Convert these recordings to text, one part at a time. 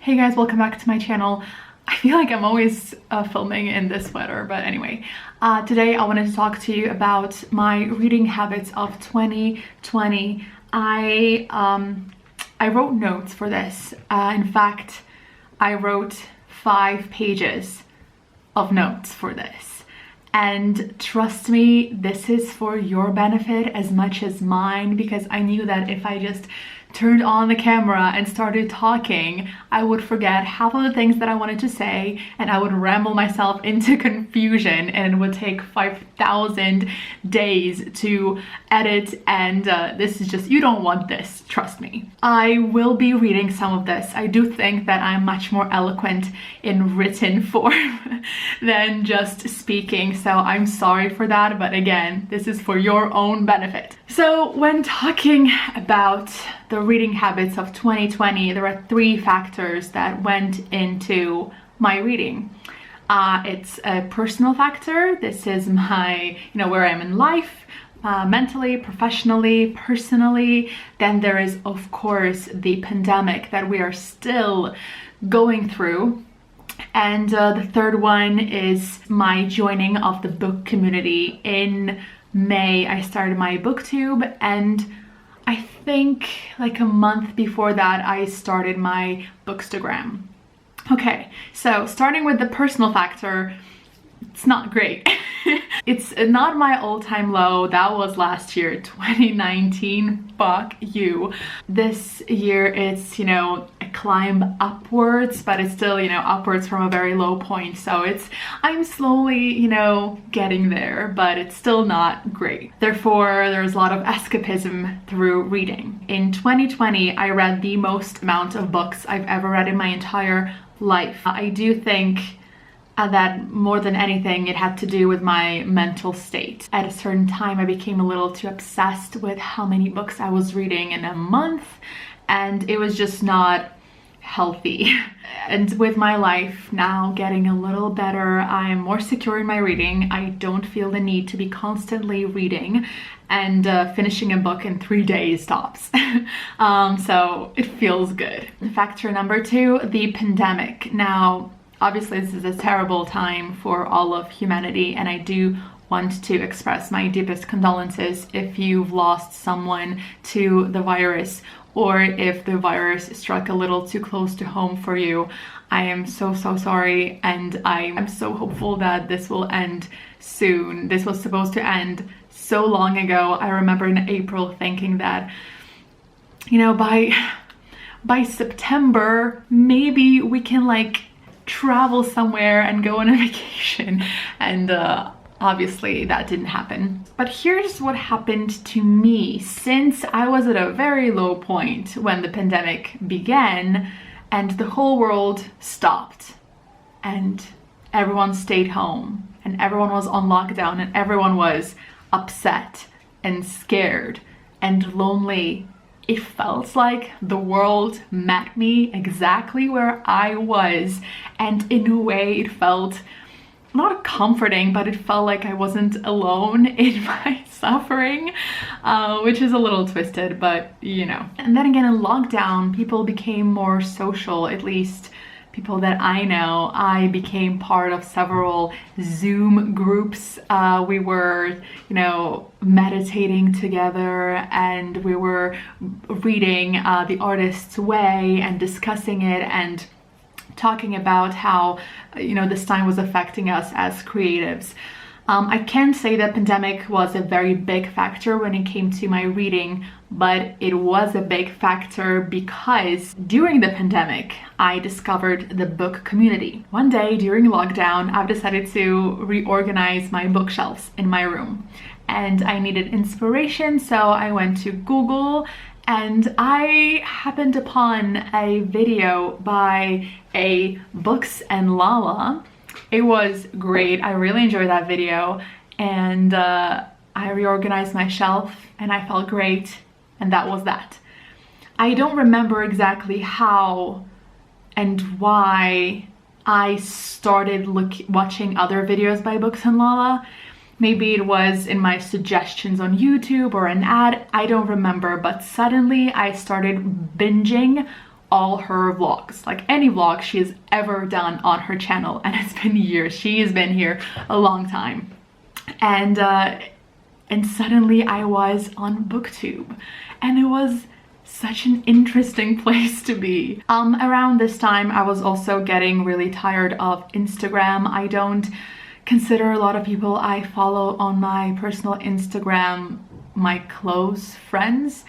Hey guys, welcome back to my channel. I feel like I'm always filming in this sweater, but anyway. Today I wanted to talk to you about my reading habits of 2020. I wrote notes for this. In fact, I wrote 5 pages of notes for this. And trust me, this is for your benefit as much as mine, because I knew that if I just turned on the camera and started talking, I would forget half of the things that I wanted to say and I would ramble myself into confusion, and it would take 5,000 days to edit, and this is just, you don't want this, trust me. I will be reading some of this. I do think that I'm much more eloquent in written form than just speaking, so I'm sorry for that, but again, this is for your own benefit. So when talking about the reading habits of 2020, there are 3 factors that went into my reading. It's a personal factor. This is my, where I am in life, mentally, professionally, personally. Then there is, of course, the pandemic that we are still going through. And the third one is my joining of the book community. In May, I started my booktube, and I think like a month before that, I started my bookstagram. Okay, so starting with the personal factor, it's not great. It's not my all-time low. That was last year, 2019. Fuck you. This year it's, a climb upwards, but it's still, upwards from a very low point. So I'm slowly, getting there, but it's still not great. Therefore, there's a lot of escapism through reading. In 2020, I read the most amount of books I've ever read in my entire life. I do think that more than anything, it had to do with my mental state. At a certain time, I became a little too obsessed with how many books I was reading in a month, and it was just not healthy. And with my life now getting a little better, I am more secure in my reading. I don't feel the need to be constantly reading, and finishing a book in 3 days tops. So it feels good. Factor number 2, the pandemic. Now, obviously, this is a terrible time for all of humanity, and I do want to express my deepest condolences if you've lost someone to the virus, or if the virus struck a little too close to home for you. I am so sorry, and I'm so hopeful that this will end soon. This was supposed to end so long ago. I remember in April thinking that, by September, maybe we can travel somewhere and go on a vacation, and obviously that didn't happen. But here's what happened to me. Since I was at a very low point when the pandemic began and the whole world stopped and everyone stayed home and everyone was on lockdown and everyone was upset and scared and lonely, it felt like the world met me exactly where I was, and in a way it felt not comforting, but it felt like I wasn't alone in my suffering, which is a little twisted, but And then again, in lockdown, people became more social, at least people that I know. I became part of several Zoom groups. We were, meditating together, and we were reading The Artist's Way and discussing it and talking about how, this time was affecting us as creatives. I can say that pandemic was a very big factor when it came to my reading, but it was a big factor because during the pandemic, I discovered the book community. One day during lockdown, I've decided to reorganize my bookshelves in my room, and I needed inspiration, so I went to Google and I happened upon a video by a Books and Lala. It was great. I really enjoyed that video, and I reorganized my shelf and I felt great, and that was that. I don't remember exactly how and why I started watching other videos by Books and Lala. Maybe it was in my suggestions on YouTube or an ad, I don't remember, but suddenly I started binging all her vlogs, like any vlog she's ever done on her channel, and it's been years. She has been here a long time. And suddenly I was on BookTube, and it was such an interesting place to be. Around this time I was also getting really tired of Instagram. I don't consider a lot of people I follow on my personal Instagram my close friends,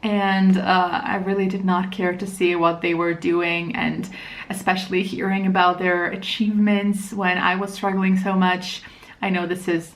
and I really did not care to see what they were doing, and especially hearing about their achievements when I was struggling so much. I know this is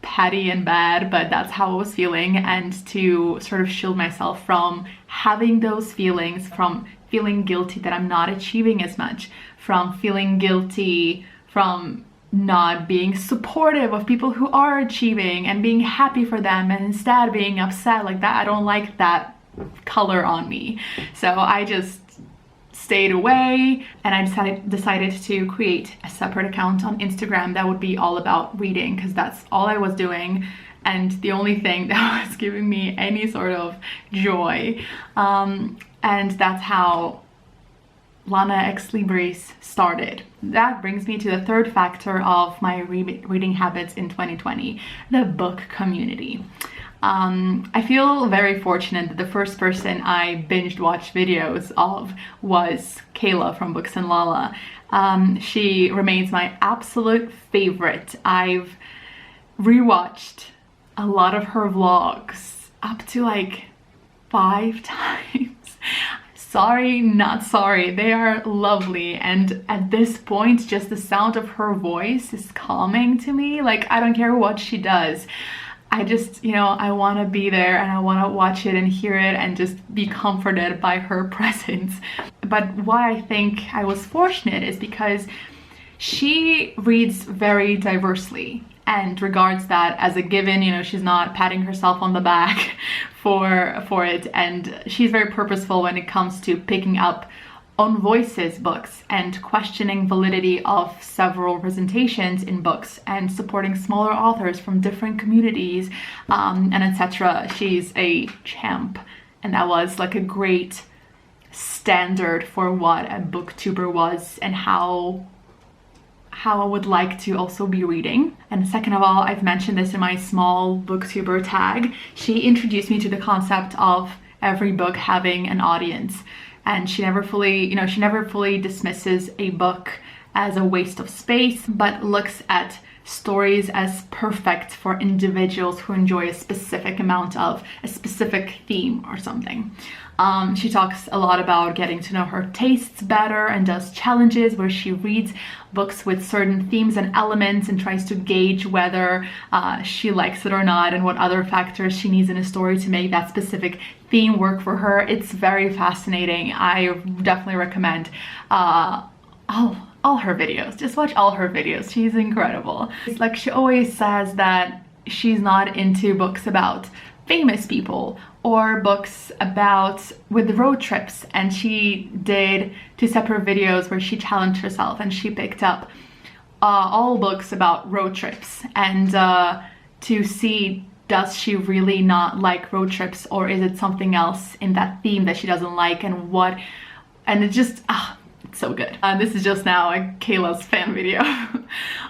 petty and bad, but that's how I was feeling, and to sort of shield myself from having those feelings, from feeling guilty that I'm not achieving as much, from feeling guilty from not being supportive of people who are achieving and being happy for them, and instead being upset like that. I don't like that color on me. So I just stayed away, and I decided to create a separate account on Instagram that would be all about reading, because that's all I was doing and the only thing that was giving me any sort of joy. And that's how Lana Ex Libris started. That brings me to the third factor of my reading habits in 2020, the book community. I feel very fortunate that the first person I binged watch videos of was Kayla from Books and Lala. She remains my absolute favorite. I've rewatched a lot of her vlogs, up to like 5 times. Sorry, not sorry. They are lovely, and at this point just the sound of her voice is calming to me. Like, I don't care what she does, I just, you know, I want to be there and I want to watch it and hear it and just be comforted by her presence. But why I think I was fortunate is because she reads very diversely and regards that as a given. You know, she's not patting herself on the back for it, and she's very purposeful when it comes to picking up on voices books and questioning validity of several presentations in books and supporting smaller authors from different communities, and etc. She's a champ, and that was like a great standard for what a booktuber was and how I would like to also be reading. And second of all, I've mentioned this in my small booktuber tag, she introduced me to the concept of every book having an audience. And she never fully, you know, she never fully dismisses a book as a waste of space, but looks at stories as perfect for individuals who enjoy a specific amount of a specific theme or something. She talks a lot about getting to know her tastes better and does challenges where she reads books with certain themes and elements and tries to gauge whether she likes it or not and what other factors she needs in a story to make that specific theme work for her. It's very fascinating. I definitely recommend all her videos. Just watch all her videos. She's incredible. It's like she always says that she's not into books about famous people or books about with road trips, and she did 2 separate videos where she challenged herself and she picked up all books about road trips and to see, does she really not like road trips, or is it something else in that theme that she doesn't like, and what, and it just it's so good. This is just now a Kayla's fan video.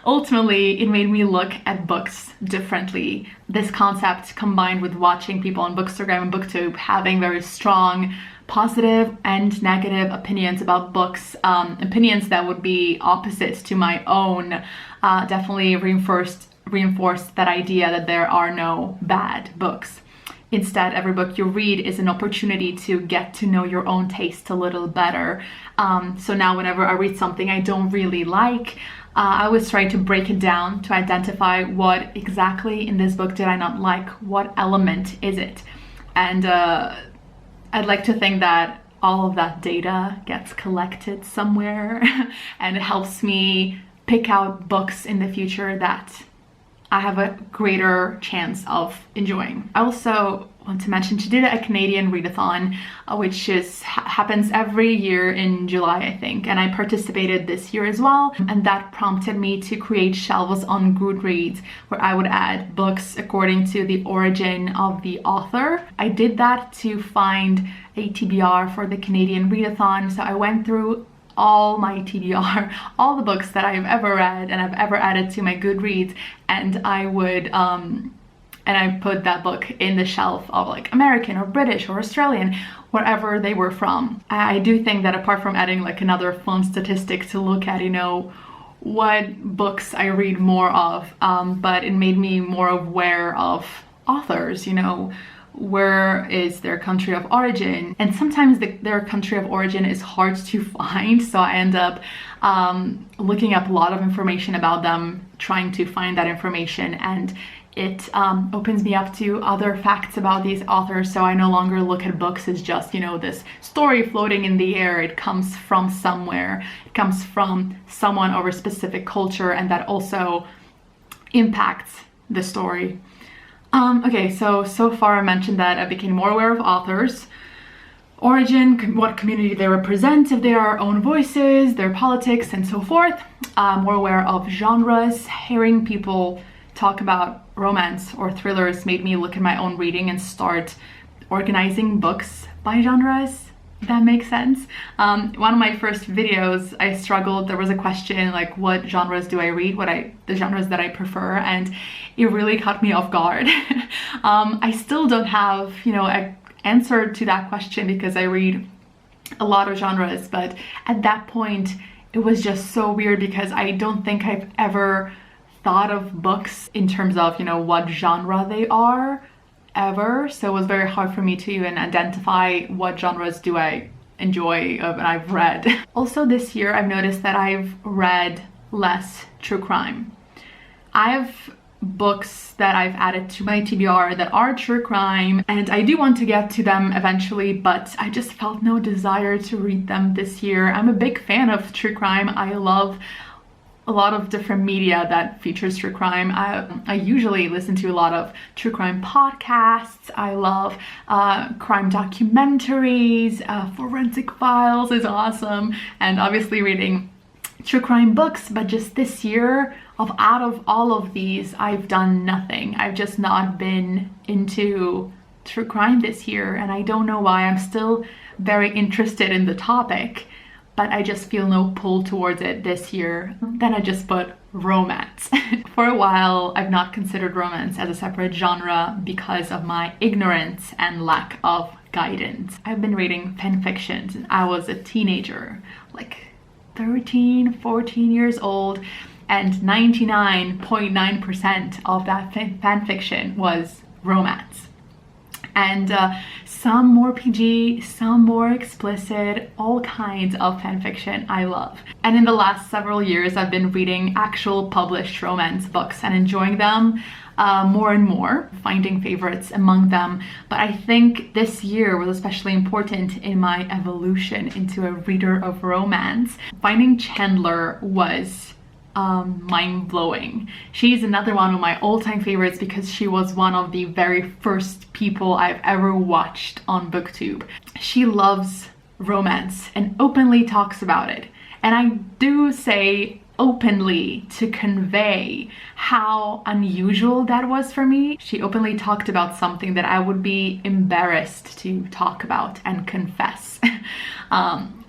Ultimately, it made me look at books differently. This concept, combined with watching people on Bookstagram and BookTube having very strong positive and negative opinions about books, opinions that would be opposite to my own, definitely reinforced that idea that there are no bad books. Instead, every book you read is an opportunity to get to know your own taste a little better. So now whenever I read something I don't really like, I always try to break it down to identify what exactly in this book did I not like, what element is it? And I'd like to think that all of that data gets collected somewhere and it helps me pick out books in the future that I have a greater chance of enjoying. I also want to mention she did a Canadian readathon, which happens every year in July, I think, and I participated this year as well, and that prompted me to create shelves on Goodreads where I would add books according to the origin of the author. I did that to find a TBR for the Canadian readathon, so I went through all my TBR, all the books that I've ever read and I've ever added to my Goodreads, and I would and I put that book in the shelf of like American or British or Australian, wherever they were from. I do think that apart from adding like another fun statistic to look at, you know, what books I read more of, but it made me more aware of authors, you know, where is their country of origin, and sometimes their country of origin is hard to find, so I end up looking up a lot of information about them, trying to find that information, and it opens me up to other facts about these authors, so I no longer look at books as just, you know, this story floating in the air. It comes from somewhere, it comes from someone or a specific culture, and that also impacts the story. Okay, so far I mentioned that I became more aware of authors, origin, what community they represent, if they are own voices, their politics, and so forth. More aware of genres. Hearing people talk about romance or thrillers made me look at my own reading and start organizing books by genres, if that makes sense. One of my first videos, I struggled. There was a question like, what genres do I read, the genres that I prefer, and it really caught me off guard. I still don't have, you know, an answer to that question because I read a lot of genres, but at that point it was just so weird because I don't think I've ever thought of books in terms of, you know, what genre they are ever, so it was very hard for me to even identify what genres do I enjoy and I've read. Also this year I've noticed that I've read less true crime. I have books that I've added to my TBR that are true crime, and I do want to get to them eventually, but I just felt no desire to read them this year. I'm a big fan of true crime. I love a lot of different media that features true crime. I usually listen to a lot of true crime podcasts. I love crime documentaries. Forensic Files is awesome, and obviously reading true crime books. But just this year, out of all of these, I've done nothing. I've just not been into true crime this year, and I don't know why. I'm still very interested in the topic, but I just feel no pull towards it this year. Then I just put romance. For a while, I've not considered romance as a separate genre because of my ignorance and lack of guidance. I've been reading fan fiction since I was a teenager, like 13, 14 years old, and 99.9% of that fan fiction was romance. And some more PG, some more explicit, all kinds of fanfiction I love. And in the last several years, I've been reading actual published romance books and enjoying them more and more, finding favorites among them. But I think this year was especially important in my evolution into a reader of romance. Finding Chandler was mind-blowing. She's another one of my all-time favorites because she was one of the very first people I've ever watched on BookTube. She loves romance and openly talks about it. And I do say openly to convey how unusual that was for me. She openly talked about something that I would be embarrassed to talk about and confess.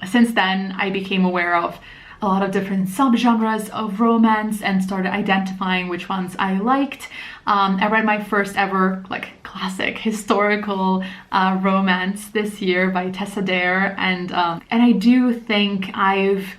Since then, I became aware of a lot of different subgenres of romance and started identifying which ones I liked. I read my first ever like classic historical romance this year by Tessa Dare, and I do think I've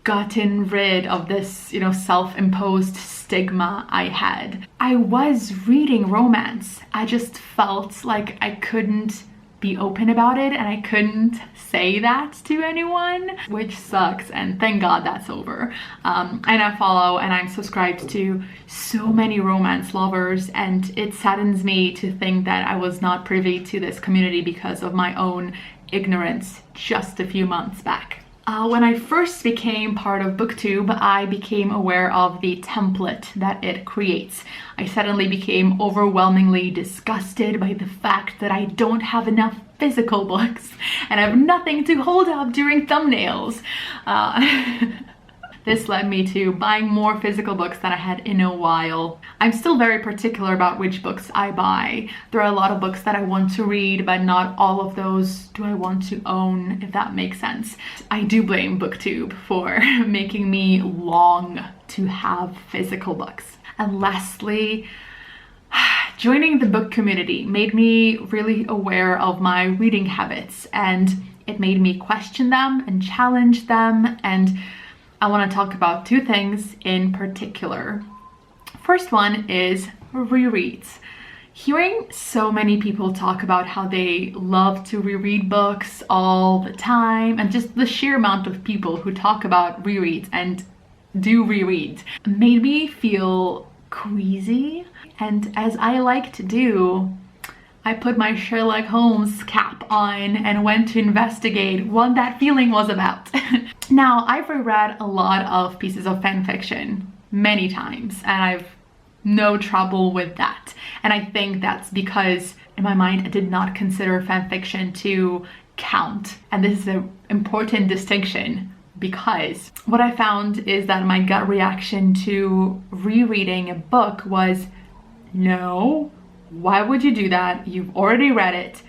gotten rid of this, you know, self-imposed stigma I had. I was reading romance. I just felt like I couldn't be open about it and I couldn't say that to anyone, which sucks, and thank God that's over. And I follow and I'm subscribed to so many romance lovers, and it saddens me to think that I was not privy to this community because of my own ignorance just a few months back. When I first became part of BookTube, I became aware of the template that it creates. I suddenly became overwhelmingly disgusted by the fact that I don't have enough physical books and I have nothing to hold up during thumbnails. This led me to buying more physical books than I had in a while. I'm still very particular about which books I buy. There are a lot of books that I want to read, but not all of those do I want to own, if that makes sense. I do blame BookTube for making me long to have physical books. And lastly, joining the book community made me really aware of my reading habits, and it made me question them and challenge them, and I want to talk about two things in particular. First one is rereads. Hearing so many people talk about how they love to reread books all the time, and just the sheer amount of people who talk about rereads and do rereads made me feel queasy. And as I like to do, I put my Sherlock Holmes cap on and went to investigate what that feeling was about. Now, I've reread a lot of pieces of fan fiction many times, and I've no trouble with that. And I think that's because in my mind, I did not consider fan fiction to count. And this is an important distinction, because what I found is that my gut reaction to rereading a book was, no, why would you do that? You've already read it.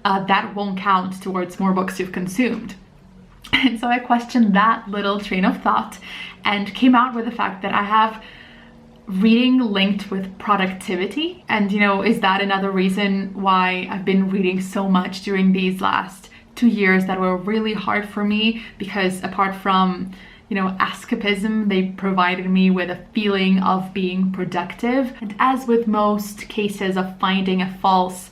That won't count towards more books you've consumed. And so I questioned that little train of thought and came out with the fact that I have reading linked with productivity. And is that another reason why I've been reading so much during these last 2 years that were really hard for me? Because apart from escapism, they provided me with a feeling of being productive. And as with most cases of finding a false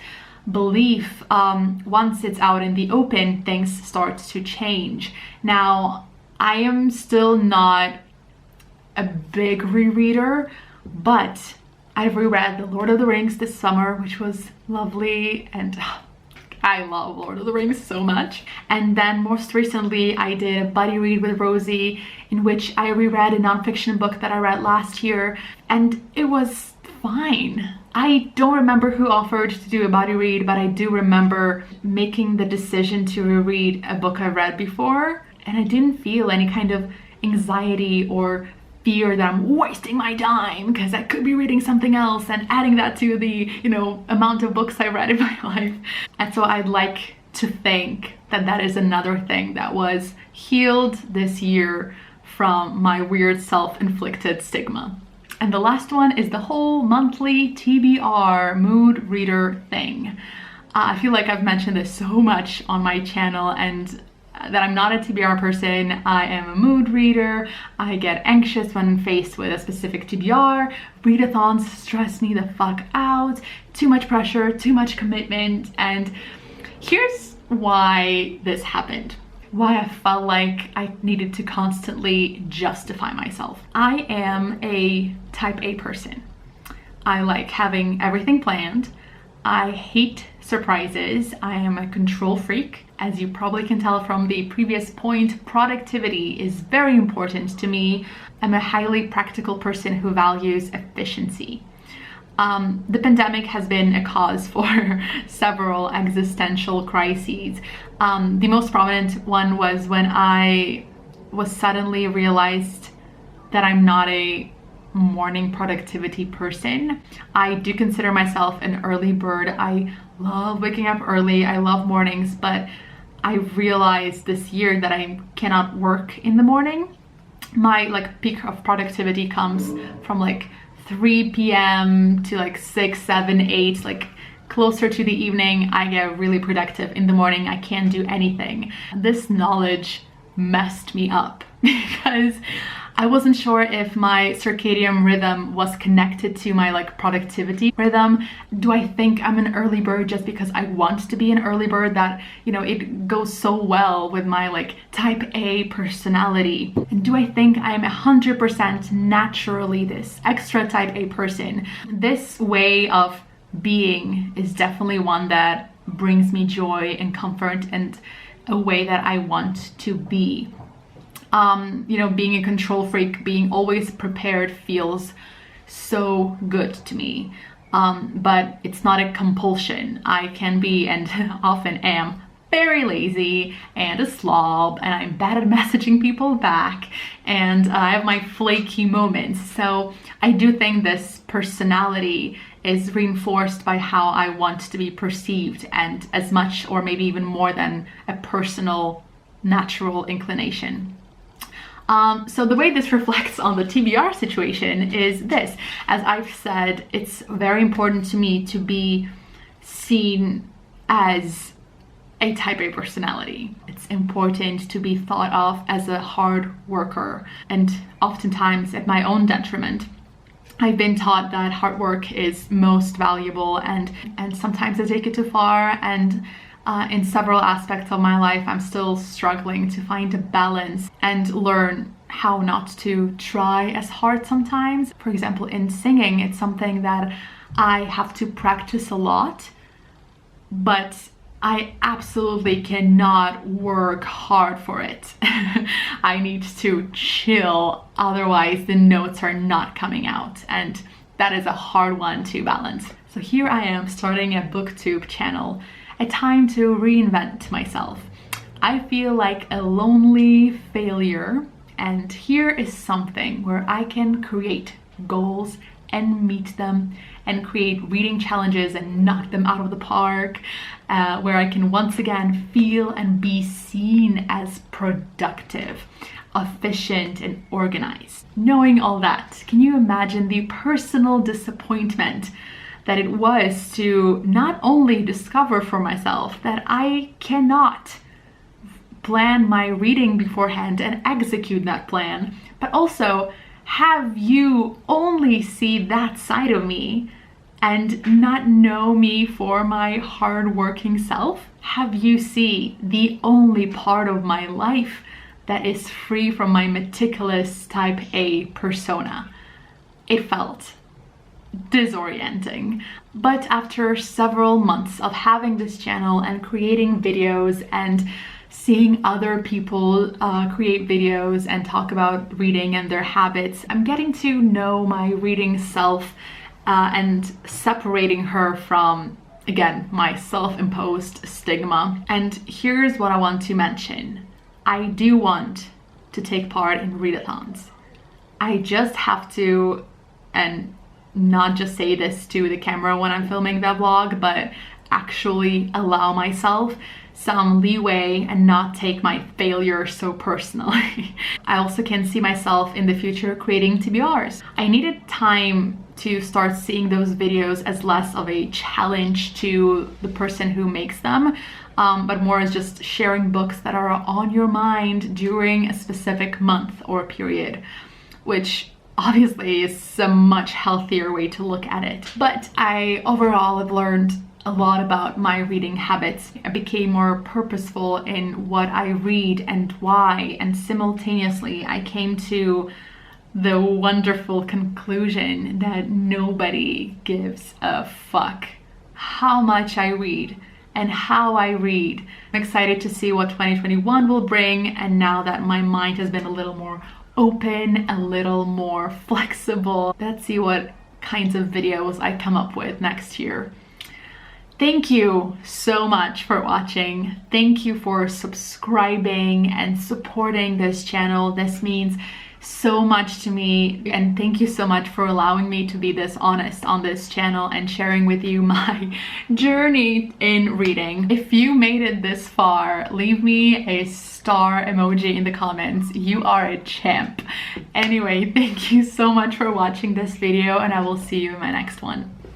belief, once it's out in the open, things start to change. Now, I am still not a big rereader, but I've reread The Lord of the Rings this summer, which was lovely, and I love Lord of the Rings so much. And then most recently, I did a buddy read with Rosie, in which I reread a nonfiction book that I read last year, and it was fine. I don't remember who offered to do a buddy read, but I do remember making the decision to reread a book I read before, and I didn't feel any kind of anxiety or fear that I'm wasting my time because I could be reading something else and adding that to the, amount of books I read in my life. And so I'd like to think that that is another thing that was healed this year from my weird self-inflicted stigma. And the last one is the whole monthly TBR mood reader thing. I feel like I've mentioned this so much on my channel, and that I'm not a TBR person. I am a mood reader. I get anxious when faced with a specific TBR. Readathons stress me the fuck out. Too much pressure, too much commitment. And here's why this happened. Why I felt like I needed to constantly justify myself. I am a type A person. I like having everything planned. I hate surprises. I am a control freak. As you probably can tell from the previous point, productivity is very important to me. I'm a highly practical person who values efficiency. The pandemic has been a cause for several existential crises. The most prominent one was when I was suddenly realized that I'm not a morning productivity person. I do consider myself an early bird. I love waking up early. I love mornings, but I realized this year that I cannot work in the morning. My peak of productivity comes from 3 p.m. to 6, 7, 8, closer to the evening. I get really productive. In the morning, I can't do anything. This knowledge messed me up because I wasn't sure if my circadian rhythm was connected to my productivity rhythm. Do I think I'm an early bird just because I want to be an early bird, that it goes so well with my type A personality? And do I think I'm 100% naturally this extra type A person? This way of being is definitely one that brings me joy and comfort, and a way that I want to be. You know, being a control freak, being always prepared feels so good to me. But it's not a compulsion. I can be, and often am, very lazy and a slob, and I'm bad at messaging people back, and I have my flaky moments. So I do think this personality is reinforced by how I want to be perceived, and as much or maybe even more than a personal natural inclination. So the way this reflects on the TBR situation is this. As I've said, it's very important to me to be seen as a type A personality. It's important to be thought of as a hard worker, and oftentimes at my own detriment. I've been taught that hard work is most valuable, and sometimes I take it too far, and in several aspects of my life I'm still struggling to find a balance and learn how not to try as hard sometimes. For example, in singing, it's something that I have to practice a lot, but I absolutely cannot work hard for it. I need to chill, otherwise the notes are not coming out, and that is a hard one to balance. So here I am starting a booktube channel, a time to reinvent myself. I feel like a lonely failure, and here is something where I can create goals and meet them, and create reading challenges and knock them out of the park, where I can once again feel and be seen as productive, efficient, and organized. Knowing all that, can you imagine the personal disappointment that it was to not only discover for myself that I cannot plan my reading beforehand and execute that plan, but also have you only see that side of me and not know me for my hardworking self? Have you see the only part of my life that is free from my meticulous type A persona? It felt disorienting. But after several months of having this channel and creating videos and seeing other people create videos and talk about reading and their habits, I'm getting to know my reading self and separating her from, again, my self-imposed stigma. And here's what I want to mention. I do want to take part in readathons. I just have to, and not just say this to the camera when I'm filming the vlog, but actually allow myself some leeway and not take my failure so personally. I also can see myself in the future creating TBRs. I needed time to start seeing those videos as less of a challenge to the person who makes them, but more as just sharing books that are on your mind during a specific month or period, which obviously is a much healthier way to look at it. But I overall have learned a lot about my reading habits. I became more purposeful in what I read and why, and simultaneously I came to the wonderful conclusion that nobody gives a fuck how much I read and how I read. I'm excited to see what 2021 will bring, and now that my mind has been a little more open, a little more flexible, let's see what kinds of videos I come up with next year. Thank you so much for watching. Thank you for subscribing and supporting this channel. This means so much to me, and thank you so much for allowing me to be this honest on this channel and sharing with you my journey in reading. If you made it this far, leave me a star emoji in the comments. You are a champ. Anyway, thank you so much for watching this video, and I will see you in my next one.